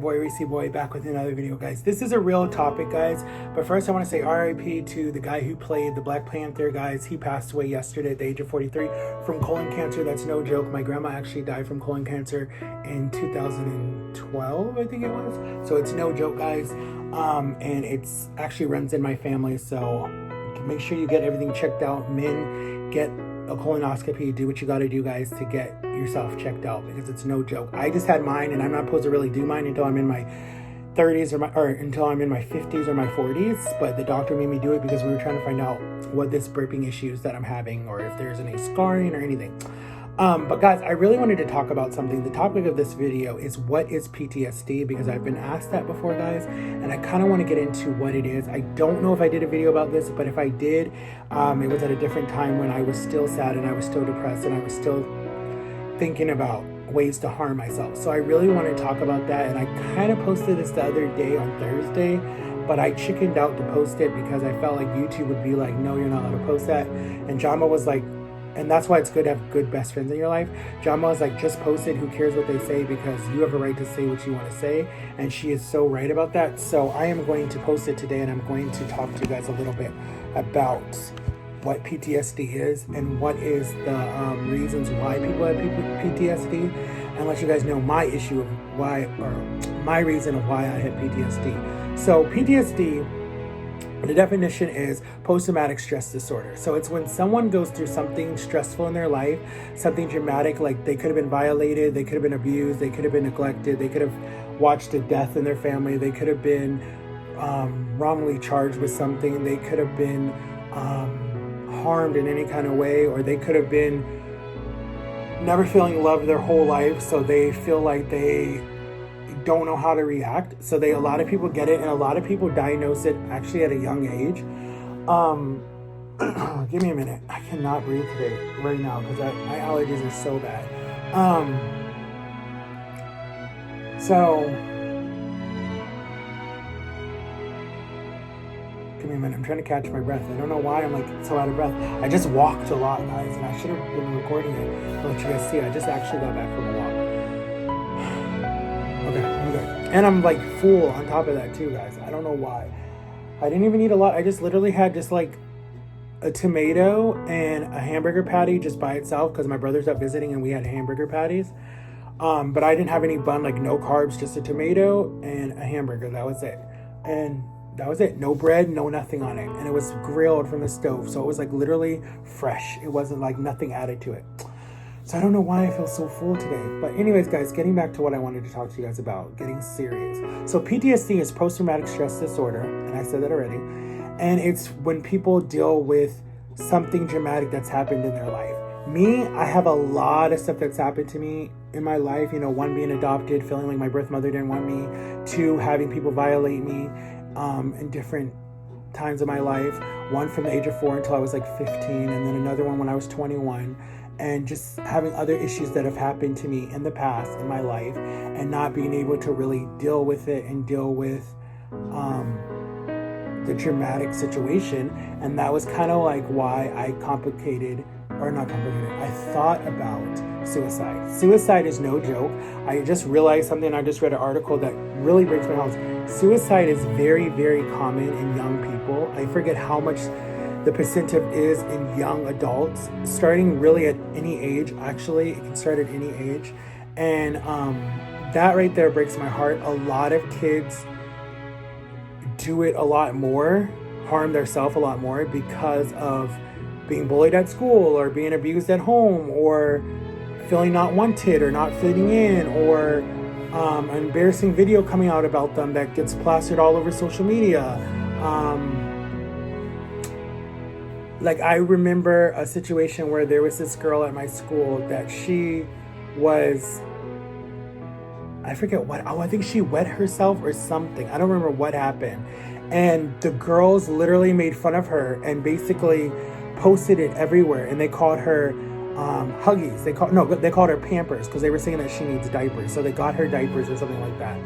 boy, REESIE Boy, back with another video, guys. This is a real topic, guys. But first, I want to say RIP to the guy who played the Black Panther, guys. He passed away yesterday at the age of 43 from colon cancer. That's no joke. My grandma actually died from colon cancer in 2012, I think it was. So it's no joke, guys. And it's actually runs in my family. So make sure you get everything checked out. Men, get a colonoscopy. Do what you got to do, guys, to get yourself checked out, because it's no joke. I just had mine, and I'm not supposed to really do mine until I'm in my 30s or until I'm in my 50s or my 40s. But the doctor made me do it because we were trying to find out what this burping issues that I'm having, or if there's any scarring or anything. But guys, I really wanted to talk about something. The topic of this video is, what is PTSD? Because I've been asked that before, guys, and I kind of want to get into what it is. I don't know if I did a video about this, but if I did, it was at a different time when I was still sad and I was still depressed and I was still thinking about ways to harm myself. So I really want to talk about that, and I kind of posted this the other day on Thursday, but I chickened out to post it because I felt like YouTube would be like, no, you're not allowed to post that. And Jama was like, and that's why it's good to have good best friends in your life. Jama was like, just post it, who cares what they say, because you have a right to say what you want to say. And she is so right about that. So I am going to post it today, and I'm going to talk to you guys a little bit about what PTSD is and what is the reasons why people have PTSD, and let you guys know my issue of why, or my reason of why I have PTSD. So PTSD, the definition is post-traumatic stress disorder. So it's when someone goes through something stressful in their life, something dramatic, like they could have been violated, they could have been abused, they could have been neglected, they could have watched a death in their family, they could have been wrongly charged with something, they could have been harmed in any kind of way, or they could have been never feeling loved their whole life, so they feel like they don't know how to react. So a lot of people get it, and a lot of people diagnose it actually at a young age. Give me a minute. I cannot breathe today right now because my allergies are so bad. Give me a minute. I'm trying to catch my breath. I don't know why I'm like so out of breath. I just walked a lot, guys, and I should have been recording it to let you guys see. I just actually got back from a walk. Okay, I'm good. And I'm like full on top of that too, guys. I don't know why. I didn't even eat a lot. I just literally had just like a tomato and a hamburger patty just by itself, because my brother's up visiting and we had hamburger patties. But I didn't have any bun, like no carbs, just a tomato and a hamburger. That was it. And that was it. No bread, no nothing on it. And it was grilled from the stove. So it was like literally fresh. It wasn't like nothing added to it. So I don't know why I feel so full today. But anyways, guys, getting back to what I wanted to talk to you guys about, getting serious. So PTSD is post-traumatic stress disorder, and I said that already. And it's when people deal with something dramatic that's happened in their life. Me, I have a lot of stuff that's happened to me in my life. You know, one, being adopted, feeling like my birth mother didn't want me. Two, having people violate me in different times of my life. One from the age of 4 until I was like 15, and then another one when I was 21. And just having other issues that have happened to me in the past in my life, and not being able to really deal with it and deal with the dramatic situation. And that was kind of like why I I thought about suicide. Suicide is no joke. I just realized something. I just read an article that really breaks my heart. Suicide is very, very common in young people. I forget how much the percentage is in young adults, starting really at any age. Actually, it can start at any age. And that right there breaks my heart. A lot of kids do it a lot more, harm themselves a lot more, because of being bullied at school, or being abused at home, or feeling not wanted or not fitting in, or an embarrassing video coming out about them that gets plastered all over social media. Like, I remember a situation where there was this girl at my school that she was, I forget what, I think she wet herself or something. I don't remember what happened. And the girls literally made fun of her and basically posted it everywhere. And they called her Huggies. They called her Pampers, because they were saying that she needs diapers. So they got her diapers or something like that.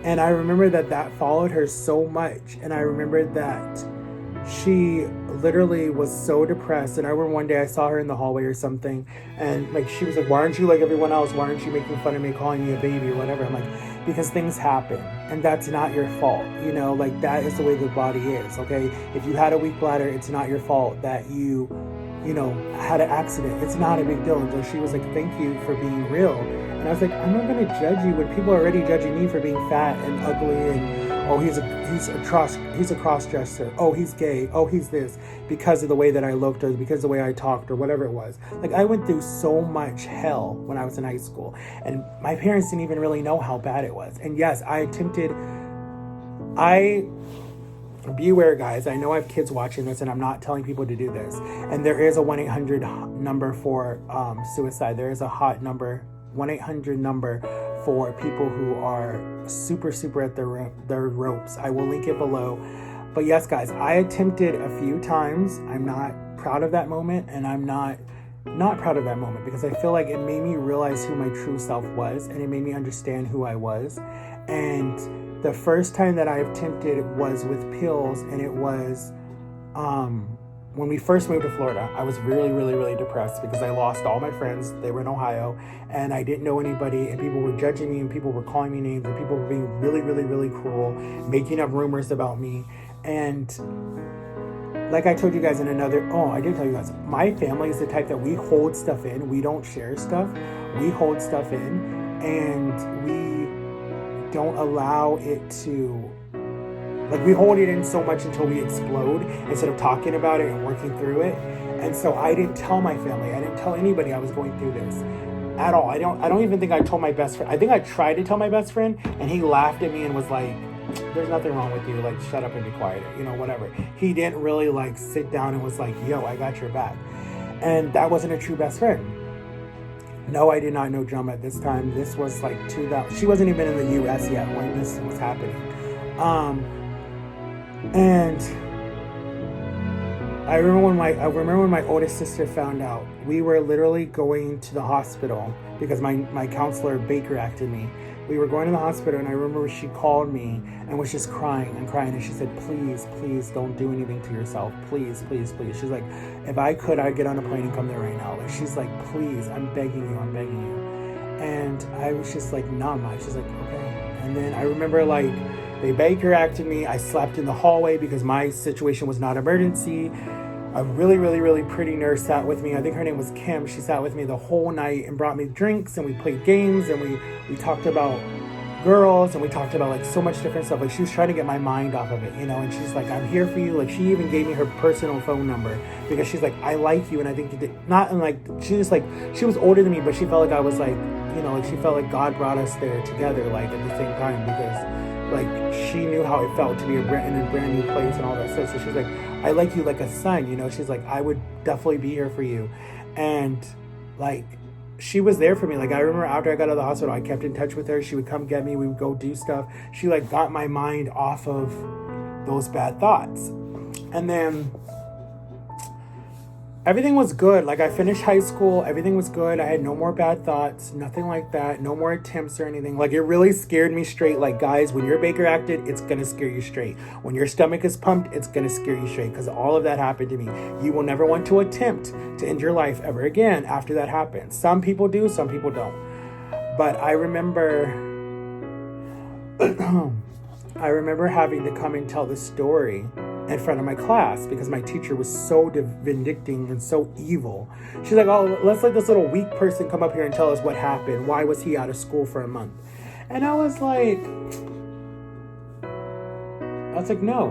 And I remember that followed her so much. And I remember that she literally was so depressed. And I remember one day I saw her in the hallway or something, and like she was like, why aren't you like everyone else? Why aren't you making fun of me, calling me a baby or whatever? I'm like, because things happen and that's not your fault. You know, like that is the way the body is. Okay, if you had a weak bladder, it's not your fault that you know, had an accident. It's not a big deal. And so she was like, thank you for being real. And I was like, I'm not going to judge you when people are already judging me for being fat and ugly and, oh, he's a cross-dresser. Oh, he's gay. Oh, he's this, because of the way that I looked or because of the way I talked or whatever it was. Like, I went through so much hell when I was in high school, and my parents didn't even really know how bad it was. And yes, beware, guys. I know I have kids watching this, and I'm not telling people to do this. And there is a 1-800 number for suicide. There is a hot number, 1-800 number for people who are super at their ropes. I will link it below. But yes, guys, I attempted a few times. I'm not proud of that moment, and I'm not proud of that moment because I feel like it made me realize who my true self was, and it made me understand who I was. And the first time that I attempted was with pills, and it was when we first moved to Florida. I was really depressed because I lost all my friends. They were in Ohio, and I didn't know anybody, and people were judging me, and people were calling me names, and people were being really cruel, making up rumors about me. And like I told you guys in I did tell you guys, my family is the type that we hold stuff in. We don't share stuff. We hold stuff in, and we don't allow it to, like, we hold it in so much until we explode instead of talking about it and working through it. And so I didn't tell my family. I didn't tell anybody I was going through this at all. I don't even think I told my best friend. I think I tried to tell my best friend, and he laughed at me and was like, there's nothing wrong with you. Like, shut up and be quiet. You know, whatever. He didn't really like sit down and was like, yo, I got your back. And that wasn't a true best friend. No, I did not know Drum at this time. This was like 2000. She wasn't even in the U.S. yet when this was happening. And I remember when my oldest sister found out. We were literally going to the hospital because my counselor Baker acted me. We were going to the hospital, and I remember she called me and was just crying, and she said, please don't do anything to yourself. Please. She's like, if I could, I'd get on a plane and come there right now. Like, she's like, please, I'm begging you. And I was just like numb. She's like, okay. And then I remember like they Baker acted me. I slept in the hallway because my situation was not emergency. A really pretty nurse sat with me. I think her name was Kim. She sat with me the whole night and brought me drinks, and we played games, and we talked about girls, and we talked about like so much different stuff. Like, she was trying to get my mind off of it, you know, and she's like, I'm here for you. Like, she even gave me her personal phone number because she's like, I like you, and I think you did not. And like, she just like, she was older than me, but she felt like I was like, you know, like she felt like God brought us there together, like at the same time, because like she knew how it felt to be in a brand new place and all that stuff. So she's like, I like you like a son, you know. She's like, I would definitely be here for you. And like, she was there for me. Like, I remember after I got out of the hospital, I kept in touch with her. She would come get me. We would go do stuff. She like got my mind off of those bad thoughts. And then everything was good. Like, I finished high school. Everything was good. I had no more bad thoughts, nothing like that. No more attempts or anything. Like, it really scared me straight. Like, guys, when you're Baker acted, it's going to scare you straight. When your stomach is pumped, it's going to scare you straight, because all of that happened to me. You will never want to attempt to end your life ever again after that happens. Some people do, some people don't. But I remember having to come and tell the story in front of my class because my teacher was so vindicting and so evil. She's like, oh, let's let this little weak person come up here and tell us what happened. Why was he out of school for a month? And I was like, no,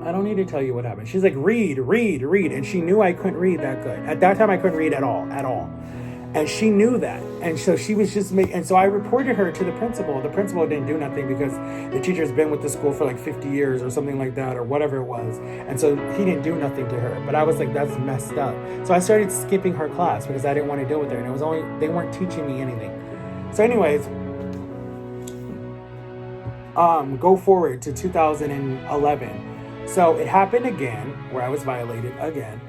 I don't need to tell you what happened. She's like, read. And she knew I couldn't read that good. At that time, I couldn't read at all. And she knew that. And so she was just and so I reported her to the principal. The principal didn't do nothing because the teacher's been with the school for like 50 years or something like that, or whatever it was. And so he didn't do nothing to her. But I was like, that's messed up. So I started skipping her class because I didn't want to deal with her. And it was they weren't teaching me anything. So anyways, go forward to 2011. So it happened again where I was violated again.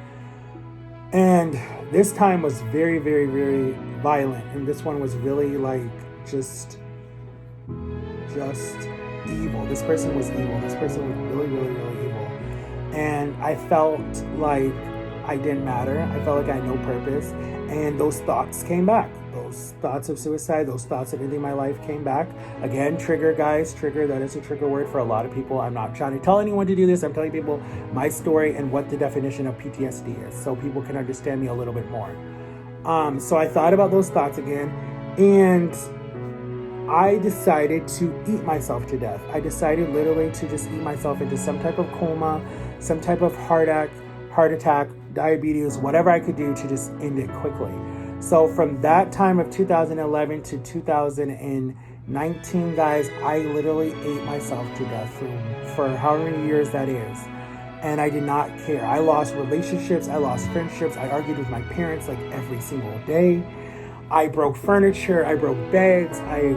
And this time was very violent. And this one was really like just evil. This person was evil. This person was really evil. and I felt like I didn't matter. I felt like I had no purpose, and those thoughts came back. Those thoughts of suicide, those thoughts of ending my life came back. Again, trigger, guys, trigger, that is a trigger word for a lot of people. I'm not trying to tell anyone to do this. I'm telling people my story and what the definition of PTSD is, so people can understand me a little bit more. So I thought about those thoughts again, and I decided to eat myself to death. I decided literally to just eat myself into some type of coma, some type of heart attack, diabetes, whatever I could do to just end it quickly. So from that time of 2011 to 2019, guys, I literally ate myself to death for however many years that is. And I did not care. I lost relationships. I lost friendships. I argued with my parents like every single day. I broke furniture. I broke beds. I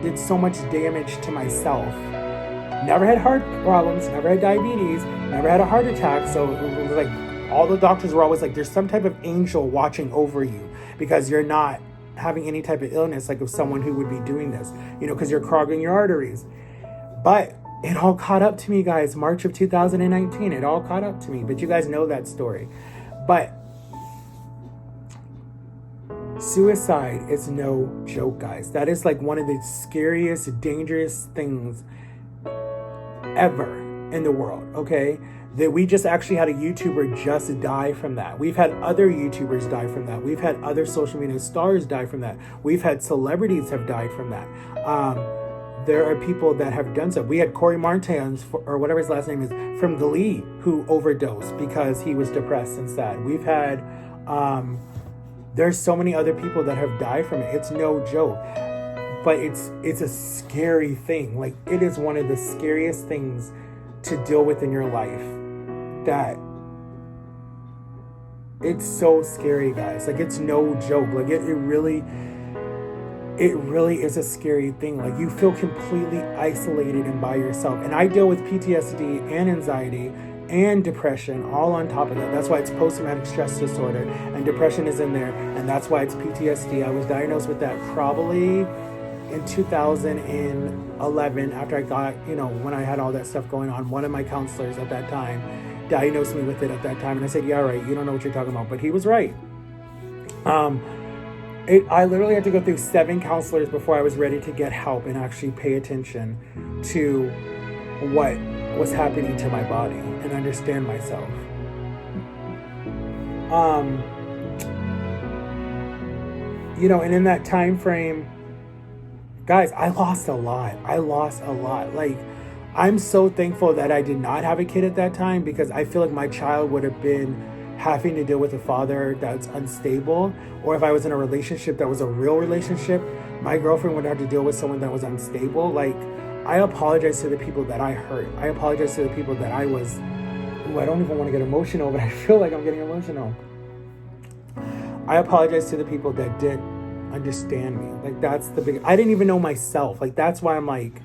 did so much damage to myself. Never had heart problems. Never had diabetes. Never had a heart attack. So it was like all the doctors were always like, there's some type of angel watching over you because you're not having any type of illness like of someone who would be doing this, because you're clogging your arteries. But it all caught up to me, guys. March of 2019, it all caught up to me. But you guys know that story. But suicide is no joke, guys. That is like one of the scariest, dangerous things ever in the world, okay? That we just actually had a YouTuber just die from that. We've had other YouTubers die from that. We've had other social media stars die from that. We've had celebrities have died from that. There are people that have done so. We had Corey Martins, or whatever his last name is, from Glee, who overdosed because he was depressed and sad. We've had, there's so many other people that have died from it. It's no joke, but it's a scary thing. Like, it is one of the scariest things to deal with in your life. That it's so scary, guys. Like, it's no joke. Like, it really is a scary thing. Like, you feel completely isolated and by yourself. And I deal with PTSD and anxiety and depression all on top of that. That's why it's post-traumatic stress disorder, and depression is in there, and that's why it's PTSD. I was diagnosed with that probably in 2011 after I got, when I had all that stuff going on. One of my counselors at that time diagnosed me with it at that time, and I said, yeah, right, you don't know what you're talking about. But he was right. I literally had to go through 7 counselors before I was ready to get help and actually pay attention to what was happening to my body and understand myself. And in that time frame, guys, I lost a lot. Like, I'm so thankful that I did not have a kid at that time, because I feel like my child would have been having to deal with a father that's unstable, or if I was in a relationship that was a real relationship, my girlfriend would have to deal with someone that was unstable. Like, I apologize to the people that I hurt. I apologize to the people that I was, I don't even want to get emotional, but I feel like I'm getting emotional. I apologize to the people that didn't understand me. Like, that's the big, I didn't even know myself. Like, that's why I'm like,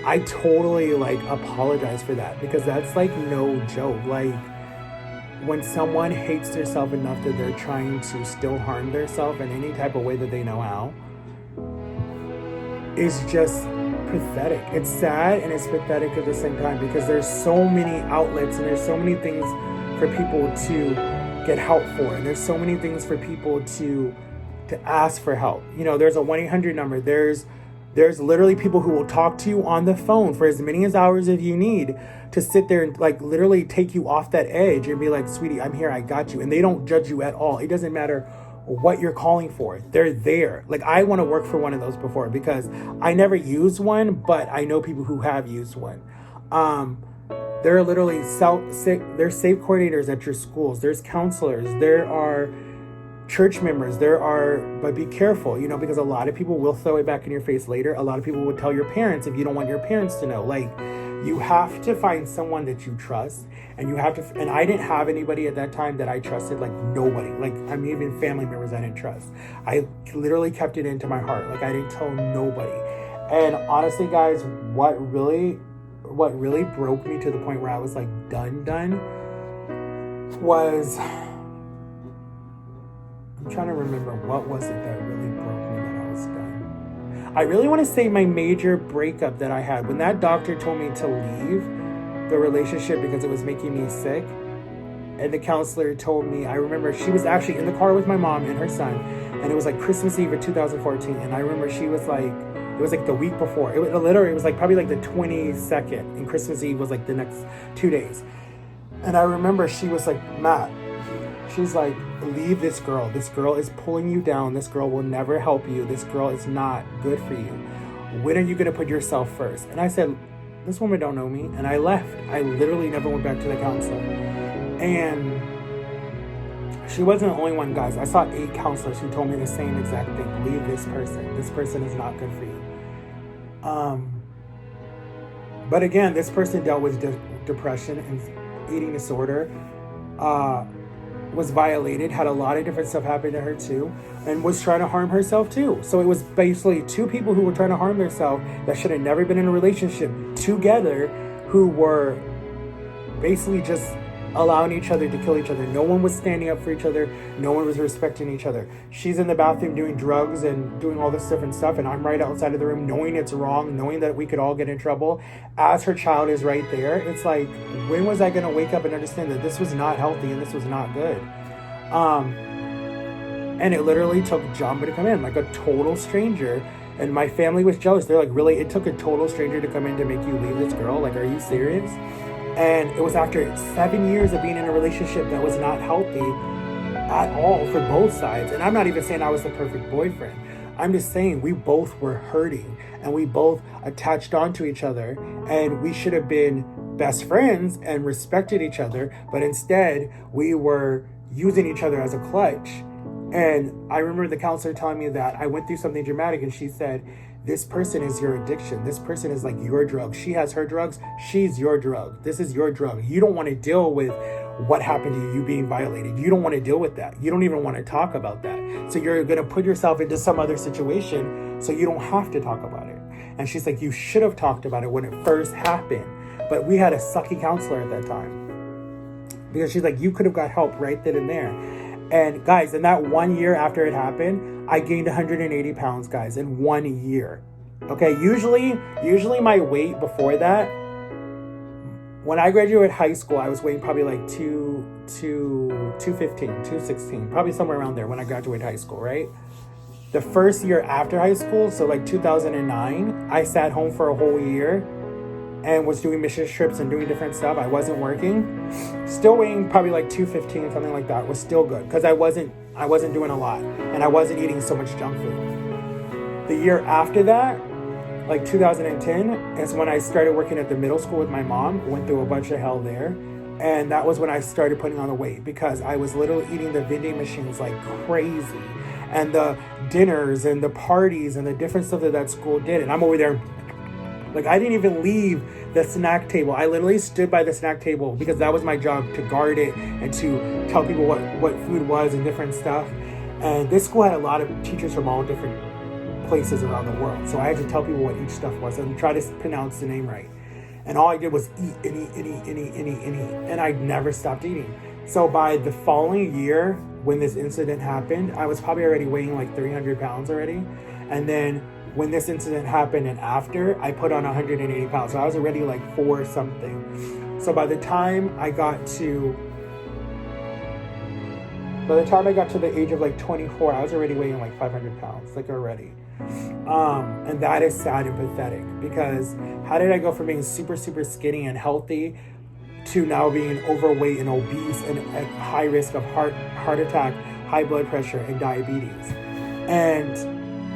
I totally apologize for that, because that's no joke. Like, when someone hates themselves enough that they're trying to still harm themselves in any type of way that they know how, is just pathetic. It's sad and it's pathetic at the same time, because there's so many outlets and there's so many things for people to get help for, and there's so many things for people to ask for help. There's a 1-800 number. There's literally people who will talk to you on the phone for as many as hours as you need to sit there and literally take you off that edge and be like, sweetie, I'm here, I got you. And they don't judge you at all. It doesn't matter what you're calling for. They're there. Like, I want to work for one of those before, because I never used one, but I know people who have used one. There are literally there's safe coordinators at your schools. There's counselors. There are church members. But be careful, because a lot of people will throw it back in your face later. A lot of people will tell your parents if you don't want your parents to know. Like, you have to find someone that you trust, and I didn't have anybody at that time that I trusted, nobody. Even family members I didn't trust. I literally kept it into my heart. I didn't tell nobody. And honestly, guys, what really broke me to the point where I was done was, I'm trying to remember what was it that really broke me that I was done. I really want to say my major breakup that I had when that doctor told me to leave. the relationship because it was making me sick. And the counselor told me, I remember she was actually in the car with my mom and her son, and it was like Christmas Eve of 2014. And I remember she was like, it was like the week before. It was like probably like the 22nd, and Christmas Eve was like the next 2 days. And I remember she was like, Matt, she's like, leave this girl. This girl is pulling you down. This girl will never help you. This girl is not good for you. When are you going to put yourself first? And I said, this woman don't know me. And I left. I literally never went back to the counselor. And she wasn't the only one, guys. I saw 8 counselors who told me the same exact thing. Leave this person. This person is not good for you. But again, this person dealt with depression and eating disorder, was violated, had a lot of different stuff happen to her too, and was trying to harm herself too. So it was basically 2 people who were trying to harm themselves that should have never been in a relationship together, who were basically just allowing each other to kill each other. No one was standing up for each other. No one was respecting each other. She's in the bathroom doing drugs and doing all this different stuff, and I'm right outside of the room knowing it's wrong, knowing that we could all get in trouble, as her child is right there. It's like, when was I going to wake up and understand that this was not healthy and this was not good? And it literally took Jamba to come in, like a total stranger. And my family was jealous. They're like, really? It took a total stranger to come in to make you leave this girl? Like, are you serious? And it was after 7 years of being in a relationship that was not healthy at all for both sides. And I'm not even saying I was the perfect boyfriend. I'm just saying we both were hurting and we both attached onto each other, and we should have been best friends and respected each other. But instead, we were using each other as a clutch. And I remember the counselor telling me that I went through something dramatic, and she said, this person is your addiction. This person is like your drug. She has her drugs. She's your drug. This is your drug. You don't want to deal with what happened to you being violated. You don't want to deal with that. You don't even want to talk about that. So you're going to put yourself into some other situation so you don't have to talk about it. And she's like, you should have talked about it when it first happened. But we had a sucky counselor at that time. Because she's like, you could have got help right then and there. And guys, in that 1 year after it happened, I gained 180 pounds, guys, in 1 year. Okay, usually my weight before that, when I graduated high school, I was weighing probably like 215, 216, probably somewhere around there when I graduated high school, right? The first year after high school, so like 2009, I sat home for a whole year and was doing mission trips and doing different stuff. I wasn't working. Still weighing probably like 215, something like that. Was still good because I wasn't doing a lot, and I wasn't eating so much junk food. The year after that, like 2010, is when I started working at the middle school with my mom. Went through a bunch of hell there. And that was when I started putting on the weight, because I was literally eating the vending machines like crazy, and the dinners and the parties and the different stuff that school did. And I'm over there, like, I didn't even leave the snack table. I literally stood by the snack table because that was my job, to guard it and to tell people what food was and different stuff. And this school had a lot of teachers from all different places around the world. So I had to tell people what each stuff was and try to pronounce the name right. And all I did was eat and eat and eat and eat and eat and eat. And I never stopped eating. So by the following year, when this incident happened, I was probably already weighing like 300 pounds already. And then when this incident happened and after, I put on 180 pounds. So I was already like 4 something. So by the time I got to the age of like 24, I was already weighing like 500 pounds, like already. And that is sad and pathetic, because how did I go from being super, super skinny and healthy to now being overweight and obese and at high risk of heart attack, high blood pressure, and diabetes? And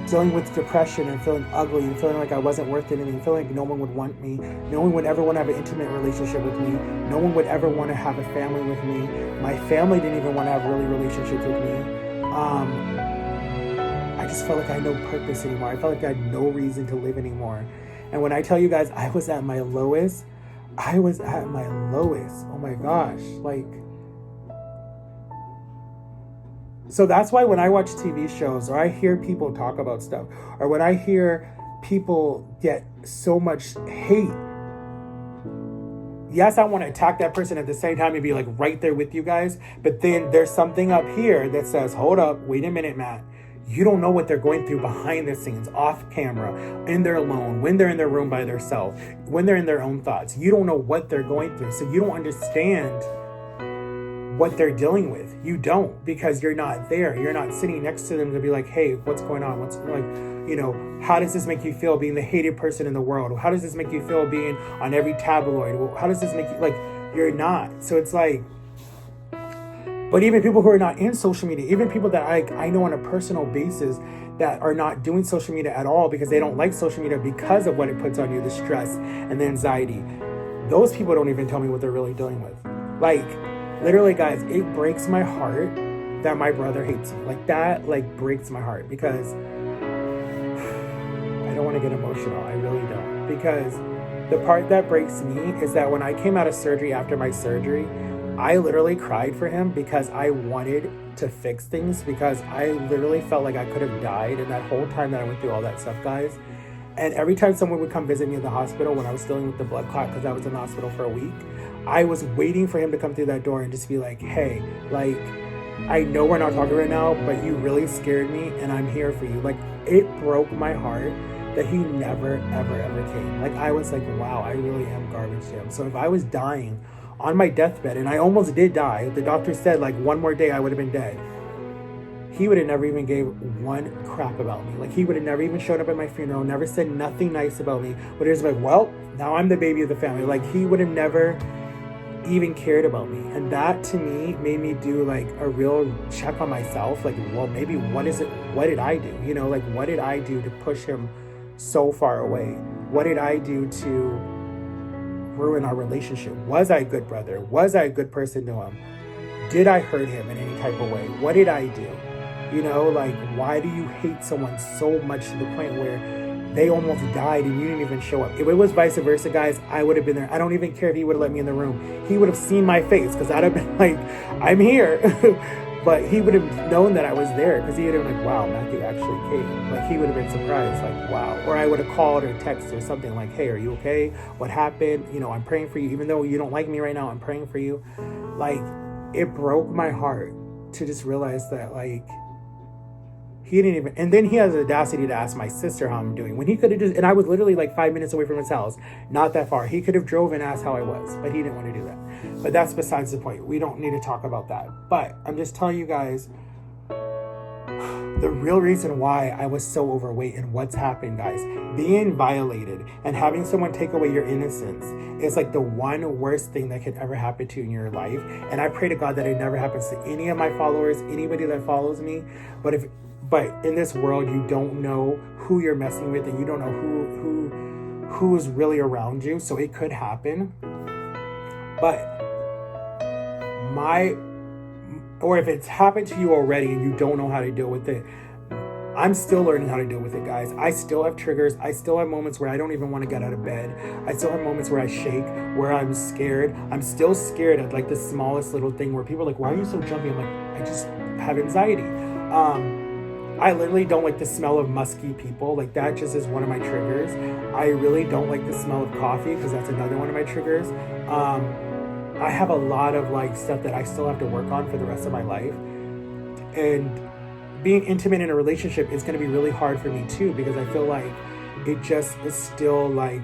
dealing with depression and feeling ugly and feeling like I wasn't worth anything, feeling like no one would want me, no one would ever want to have an intimate relationship with me, no one would ever want to have a family with me. My family didn't even want to have really relationships with me. I just felt like I had no purpose anymore. I felt like I had no reason to live anymore. And when I tell you guys I was at my lowest, oh my gosh, like, so that's why when I watch TV shows, or I hear people talk about stuff, or when I hear people get so much hate, yes, I want to attack that person at the same time and be like right there with you guys. But then there's something up here that says, hold up, wait a minute, Matt. You don't know what they're going through behind the scenes, off camera, in their alone, when they're in their room by themselves, when they're in their own thoughts. You don't know what they're going through. So you don't understand what they're dealing with. You don't, because you're not there. You're not sitting next to them to be like, hey, what's going on? What's like, you know, how does this make you feel being the hated person in the world? How does this make you feel being on every tabloid? How does this make you, like, you're not. So it's like, but even people who are not in social media, even people that I know on a personal basis that are not doing social media at all because they don't like social media because of what it puts on you, the stress and the anxiety. Those people don't even tell me what they're really dealing with. Like, literally, guys, it breaks my heart that my brother hates me. Like, that, like, breaks my heart because I don't want to get emotional. I really don't. Because the part that breaks me is that when I came out of surgery after my surgery, I literally cried for him because I wanted to fix things, because I literally felt like I could have died in that whole time that I went through all that stuff, guys. And every time someone would come visit me in the hospital when I was dealing with the blood clot, because I was in the hospital for a week, I was waiting for him to come through that door and just be like, hey, like, I know we're not talking right now, but you really scared me and I'm here for you. Like, it broke my heart that he never, ever, ever came. Like, I was like, wow, I really am garbage to him. So if I was dying on my deathbed, and I almost did die, the doctor said like one more day I would have been dead, he would have never even gave one crap about me. Like, he would have never even showed up at my funeral, never said nothing nice about me, but he was like, well, now I'm the baby of the family. Like, he would have never even cared about me. And that to me made me do like a real check on myself. Like, well, maybe what did I do? You know, like, what did I do to push him so far away? What did I do to ruin our relationship? Was I a good brother? Was I a good person to him? Did I hurt him in any type of way? What did I do? You know, like, why do you hate someone so much to the point where they almost died and you didn't even show up? If it was vice versa, guys, I would have been there. I don't even care if he would have let me in the room. He would have seen my face, because I'd have been like, I'm here. But he would have known that I was there, because he would have been like, wow, Matthew actually came. Like, he would have been surprised, like, wow. Or I would have called or texted or something like, hey, are you okay? What happened? You know, I'm praying for you. Even though you don't like me right now, I'm praying for you. Like, it broke my heart to just realize that, like, he didn't even, and then he has the audacity to ask my sister how I'm doing, when he could have just, and I was literally like 5 minutes away from his house, not that far. He could have drove and asked how I was, but he didn't want to do that. But that's besides the point. We don't need to talk about that. But I'm just telling you guys, the real reason why I was so overweight and what's happened, guys, being violated and having someone take away your innocence is like the one worst thing that could ever happen to you in your life. And I pray to God that it never happens to any of my followers, anybody that follows me. But in this world, you don't know who you're messing with, and you don't know who's really around you. So it could happen. But or if it's happened to you already and you don't know how to deal with it, I'm still learning how to deal with it, guys. I still have triggers. I still have moments where I don't even want to get out of bed. I still have moments where I shake, where I'm scared. I'm still scared at like the smallest little thing where people are like, why are you so jumpy? I'm like, I just have anxiety. I literally don't like the smell of musky people. Like, that just is one of my triggers. I really don't like the smell of coffee, because that's another one of my triggers. I have a lot of like stuff that I still have to work on for the rest of my life. And being intimate in a relationship is going to be really hard for me too, because I feel like it just is still like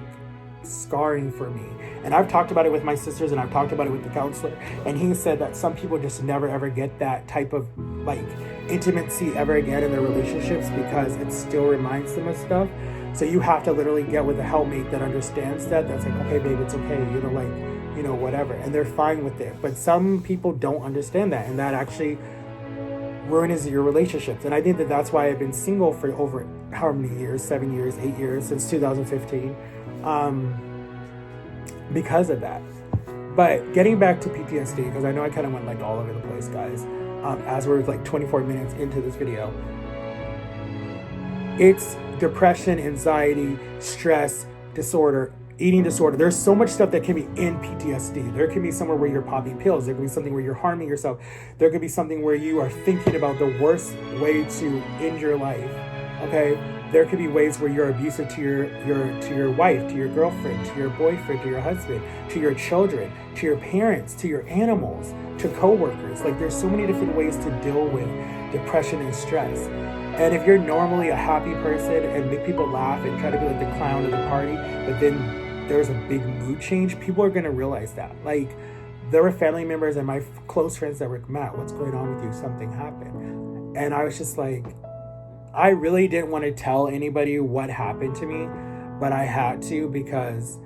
scarring for me. And I've talked about it with my sisters, and I've talked about it with the counselor, and he said that some people just never ever get that type of like intimacy ever again in their relationships, because it still reminds them of stuff. So you have to literally get with a helpmate that understands that, that's like, okay, babe, it's okay, you know, like, you know, whatever, and they're fine with it. But some people don't understand that, and that actually ruins your relationships. And I think that that's why I've been single for over how many years, 7 years, 8 years, since 2015, because of that. But getting back to PTSD, because I know I kind of went like all over the place, guys, as we're like 24 minutes into this video. It's depression, anxiety, stress, disorder, eating disorder. There's so much stuff that can be in PTSD. There can be somewhere where you're popping pills. There can be something where you're harming yourself. There could be something where you are thinking about the worst way to end your life. Okay? there could be ways where you're abusive to your wife, to your girlfriend, to your boyfriend, to your husband, to your children, to your parents, to your animals, to coworkers. Like, there's so many different ways to deal with depression and stress. And if you're normally a happy person and make people laugh and try to be like the clown of the party, but then there's a big mood change, people are going to realize that. Like, there were family members and my close friends that were, Matt, what's going on with you? Something happened. And I was just like, I really didn't want to tell anybody what happened to me, but I had to, because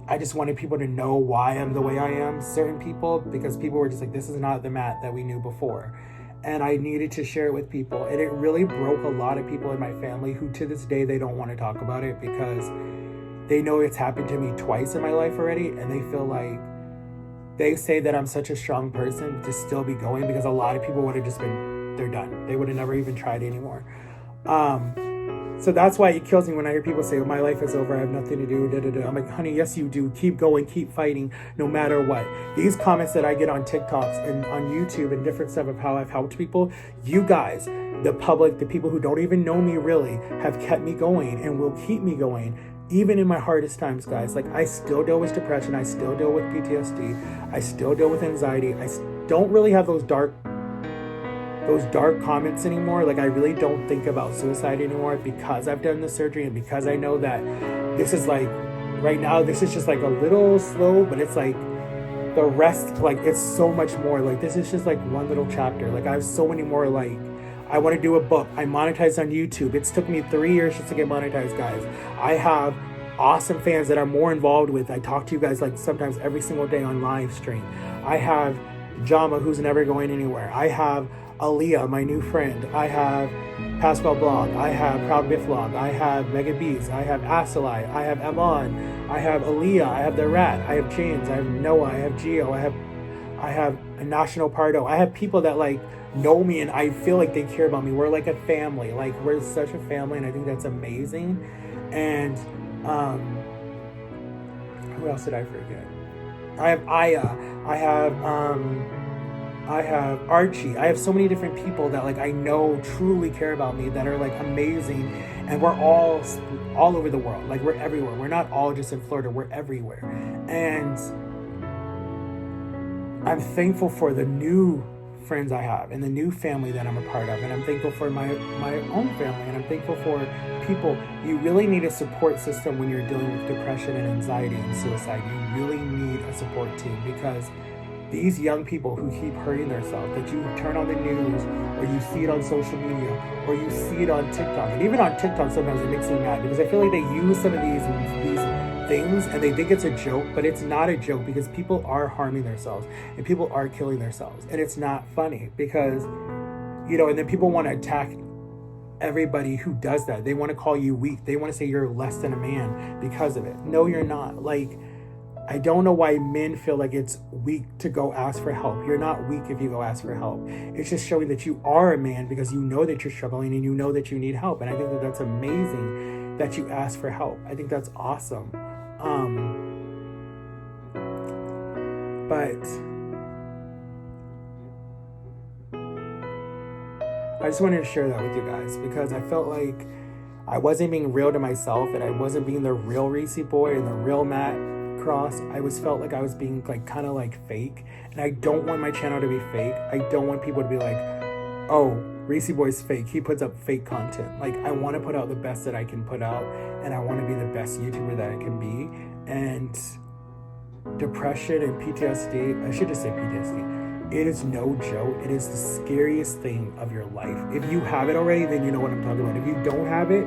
I just wanted people to know why I'm the way I am, certain people, because people were just like, this is not the Matt that we knew before. And I needed to share it with people. And it really broke a lot of people in my family who to this day, they don't want to talk about it because they know it's happened to me twice in my life already. And they feel like, they say that I'm such a strong person to still be going, because a lot of people would have just been, they're done. They would have never even tried anymore. So that's why it kills me when I hear people say, oh, my life is over, I have nothing to do, da, da, da. I'm like, honey, yes, you do. Keep going, keep fighting, no matter what. These comments that I get on TikToks and on YouTube and different stuff of how I've helped people, you guys, the public, the people who don't even know me really, have kept me going and will keep me going, even in my hardest times, guys. Like, I still deal with depression. I still deal with PTSD. I still deal with anxiety. I don't really have those dark comments anymore. Like, I really don't think about suicide anymore because I've done the surgery and because I know that this is like, right now, this is just like a little slow, but it's like the rest, like, it's so much more. Like, this is just like one little chapter. Like, I have so many more. Like, I want to do a book. I monetize on YouTube. It's took me 3 years just to get monetized, guys. I have awesome fans that I'm more involved with. I talk to you guys like sometimes every single day on live stream. I have Jama, who's never going anywhere. I have Aaliyah, my new friend. I have Pascal Blog. I have Proud Biff Vlog. I have Mega Bees. I have Asalai. I have Evan. I have Aaliyah. I have The Rat. I have James. I have Noah. I have Gio. I have National Pardo. I have people that like know me and I feel like they care about me. We're like a family. Like, we're such a family, and I think that's amazing. And who else did I forget? I have Aya. I have Archie. I have so many different people that like I know truly care about me, that are like amazing, and we're all over the world. Like, we're everywhere. We're not all just in Florida. We're everywhere. And I'm thankful for the new friends I have and the new family that I'm a part of, and I'm thankful for my own family, and I'm thankful for people. You really need a support system when you're dealing with depression and anxiety and suicide. You really need a support team, because these young people who keep hurting themselves, that you turn on the news or you see it on social media or you see it on TikTok, and even on TikTok sometimes it makes me mad, because I feel like they use some of these things and they think it's a joke, but it's not a joke, because people are harming themselves and people are killing themselves, and it's not funny, because and then people want to attack everybody who does that. They want to call you weak. They want to say you're less than a man because of it. No, you're not. Like, I don't know why men feel like it's weak to go ask for help. You're not weak if you go ask for help. It's just showing that you are a man, because you know that you're struggling and you know that you need help. And I think that that's amazing that you ask for help. I think that's awesome. But I just wanted to share that with you guys, because I felt like I wasn't being real to myself, and I wasn't being the real REESIE Boy and the real Matt Cross. I felt like I was being like kind of like fake, and I don't want my channel to be fake. I don't want people to be like, oh, REESIE Boy's fake, he puts up fake content. Like, I want to put out the best that I can put out, and I want to be the best YouTuber that I can be. And depression and PTSD, I should just say PTSD, it is no joke. It is the scariest thing of your life. If you have it already, then you know what I'm talking about. If you don't have it,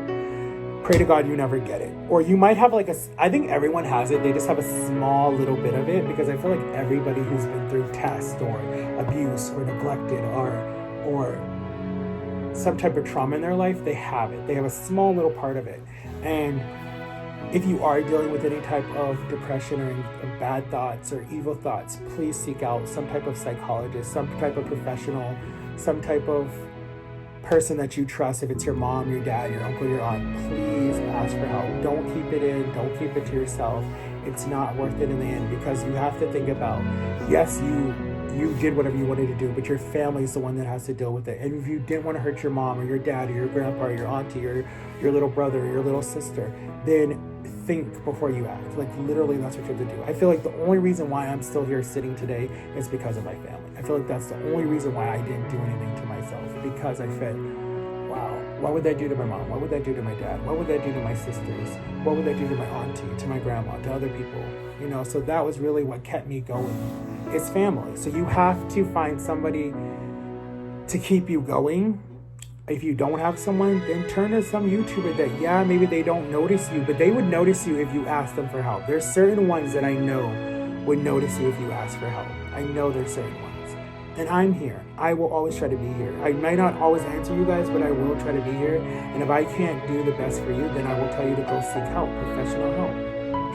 pray to God you never get it. Or you might have like I think everyone has it, they just have a small little bit of it, because I feel like everybody who's been through tests or abuse or neglected or some type of trauma in their life, they have it. They have a small little part of it. And if you are dealing with any type of depression or bad thoughts or evil thoughts, please seek out some type of psychologist, some type of professional, some type of person that you trust. If it's your mom, your dad, your uncle, your aunt, please ask for help. Don't keep it in. Don't keep it to yourself. It's not worth it in the end, because you have to think about, yes, you you did whatever you wanted to do, but your family is the one that has to deal with it. And if you didn't want to hurt your mom or your dad or your grandpa or your auntie or your little brother or your little sister, then think before you act. Like, literally, that's what you have to do. I feel like the only reason why I'm still here sitting today is because of my family. I feel like that's the only reason why I didn't do anything to myself, because I said, wow, what would that do to my mom? What would that do to my dad? What would that do to my sisters? What would that do to my auntie, to my grandma, to other people? You know, so that was really what kept me going. It's family. So you have to find somebody to keep you going. If you don't have someone, then turn to some YouTuber that, yeah, maybe they don't notice you, but they would notice you if you ask them for help. There's certain ones that I know would notice you if you ask for help. I know there's certain ones. And I'm here. I will always try to be here. I might not always answer you guys, but I will try to be here. And if I can't do the best for you, then I will tell you to go seek help, professional help.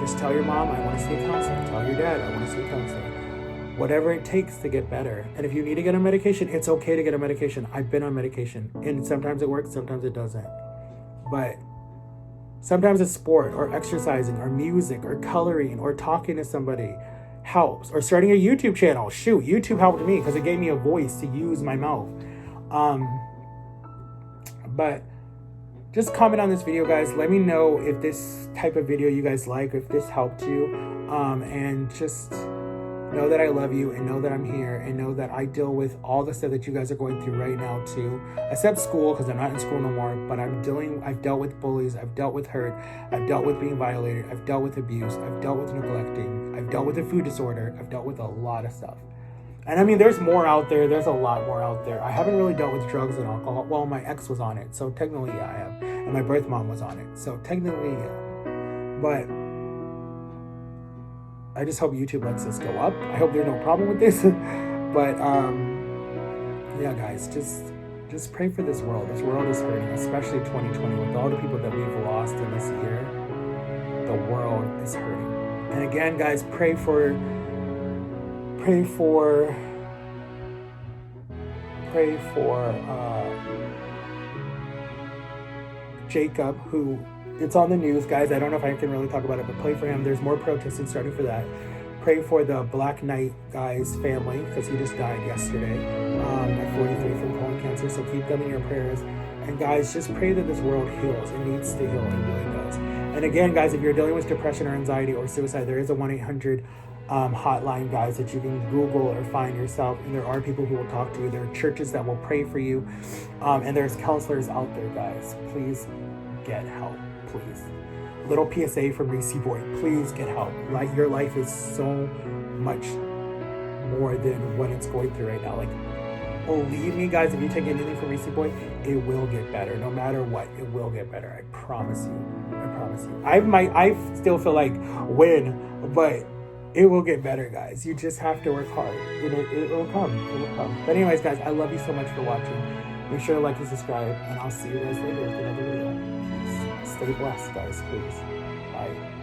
Just tell your mom, I want to see a counselor. Tell your dad, I want to see a counselor. Whatever it takes to get better. And if you need to get on medication, it's okay to get on medication. I've been on medication. And sometimes it works, sometimes it doesn't. But sometimes it's sport or exercising or music or coloring or talking to somebody helps. Or starting a YouTube channel. Shoot, YouTube helped me because it gave me a voice to use my mouth. But just comment on this video, guys. Let me know if this type of video you guys like, if this helped you. And just know that I love you and know that I'm here and know that I deal with all the stuff that you guys are going through right now too. Except school, because I'm not in school no more, but I've dealt with bullies, I've dealt with hurt, I've dealt with being violated, I've dealt with abuse, I've dealt with neglecting, I've dealt with a food disorder, I've dealt with a lot of stuff. And I mean, there's more out there, there's a lot more out there. I haven't really dealt with drugs and alcohol. Well, my ex was on it, so technically yeah, I have. And my birth mom was on it, so technically yeah. But I just hope YouTube lets this go up. I hope there's no problem with this. But yeah, guys, just pray for this world. This world is hurting, especially 2020 with all the people that we've lost in this year. The world is hurting. And again, guys, pray for Jacob, who, it's on the news, guys. I don't know if I can really talk about it, but pray for him. There's more protesting starting for that. Pray for the Black Knight guy's family, because he just died yesterday at 43 from colon cancer. So keep them in your prayers. And guys, just pray that this world heals. It needs to heal. It really does. And again, guys, if you're dealing with depression or anxiety or suicide, there is a 1-800 hotline, guys, that you can Google or find yourself. And there are people who will talk to you. There are churches that will pray for you. And there's counselors out there, guys. Please get help. Please. Little PSA from REESIE Boy. Please get help. Like, your life is so much more than what it's going through right now. Like, believe me, guys, if you take anything from REESIE Boy, it will get better. No matter what, it will get better. I promise you. I promise you. I still feel like win, but it will get better, guys. You just have to work hard. It will come. It will come. But anyways, guys, I love you so much for watching. Make sure to like and subscribe, and I'll see you guys later with another video. Stay blessed, guys, please. Bye.